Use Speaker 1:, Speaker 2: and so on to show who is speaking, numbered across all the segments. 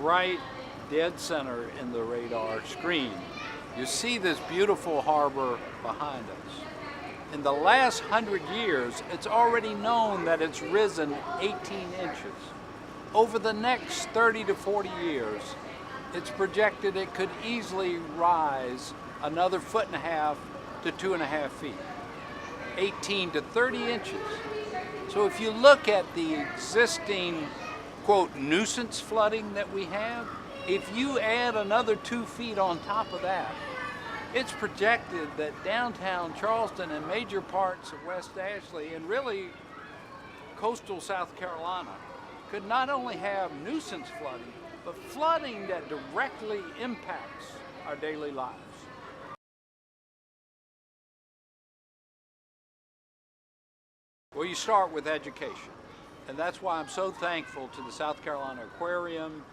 Speaker 1: right dead center in the radar screen. You see this beautiful harbor behind us. In the last 100 years, it's already known that it's risen 18 inches. Over the next 30 to 40 years, it's projected it could easily rise another 1.5 to 2.5 feet, 18 to 30 inches. So if you look at the existing, quote, nuisance flooding that we have, if you add another 2 feet on top of that, it's projected that downtown Charleston and major parts of West Ashley and really coastal South Carolina could not only have nuisance flooding, but flooding that directly impacts our daily lives. Well, you start with education, and that's why I'm so thankful to the South Carolina Aquarium,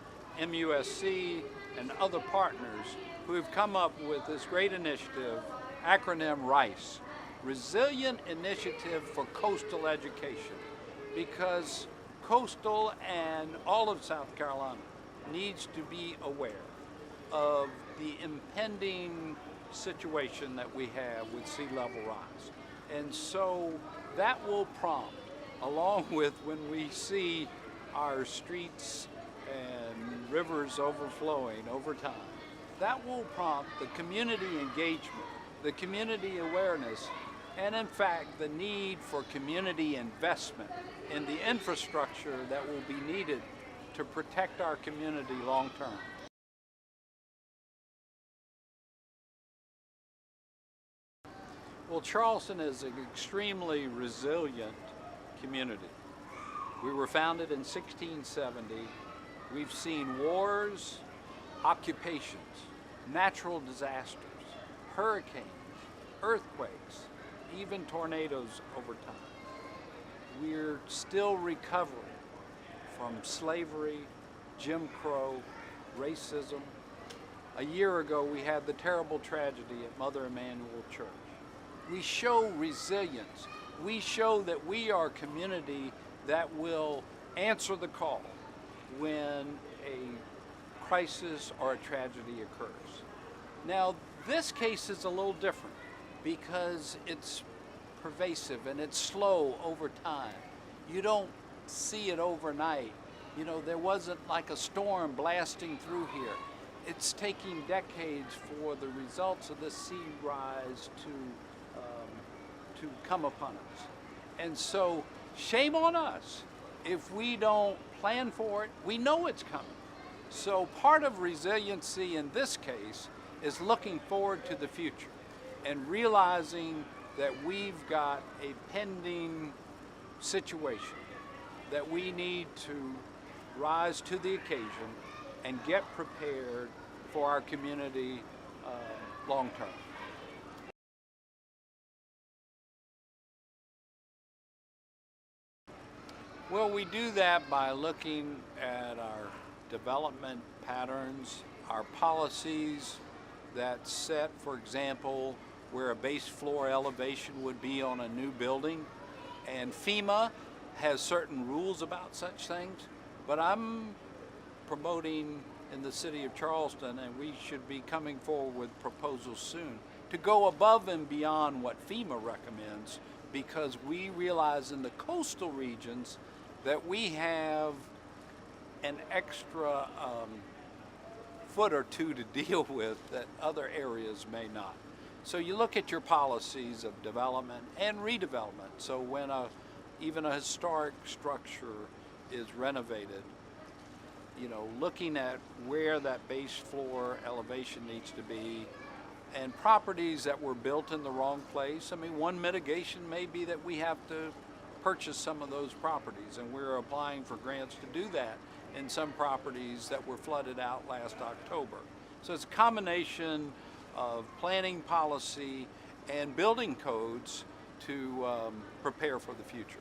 Speaker 1: MUSC, and other partners who have come up with this great initiative, acronym RICE, Resilient Initiative for Coastal Education, because coastal and all of South Carolina needs to be aware of the impending situation that we have with sea level rise. And so that will prompt, along with when we see our streets and rivers overflowing over time, that will prompt the community engagement, the community awareness, and in fact the need for community investment in the infrastructure that will be needed to protect our community long term. Well, Charleston is an extremely resilient community. We were founded in 1670. We've seen wars, occupations, natural disasters, hurricanes, earthquakes, even tornadoes over time. We're still recovering from slavery, Jim Crow, racism. A year ago, we had the terrible tragedy at Mother Emanuel Church. We show resilience. We show that we are a community that will answer the call when a crisis or a tragedy occurs. Now, this case is a little different because it's pervasive and it's slow over time. You don't see it overnight. You know, there wasn't like a storm blasting through here. It's taking decades for the results of this sea rise to come upon us. And so, shame on us if we don't plan for it. We know it's coming. So part of resiliency in this case is looking forward to the future and realizing that we've got a pending situation that we need to rise to the occasion and get prepared for our community long term. Well, we do that by looking at our development patterns, our policies that set, for example, where a base floor elevation would be on a new building. And FEMA has certain rules about such things, but I'm promoting in the city of Charleston, and we should be coming forward with proposals soon, to go above and beyond what FEMA recommends, because we realize in the coastal regions that we have an extra foot or two to deal with that other areas may not. So you look at your policies of development and redevelopment. So when even a historic structure is renovated, you know, looking at where that base floor elevation needs to be, and properties that were built in the wrong place. I mean, one mitigation may be that we have to purchase some of those properties, and we're applying for grants to do that in some properties that were flooded out last October. So it's a combination of planning policy and building codes to prepare for the future.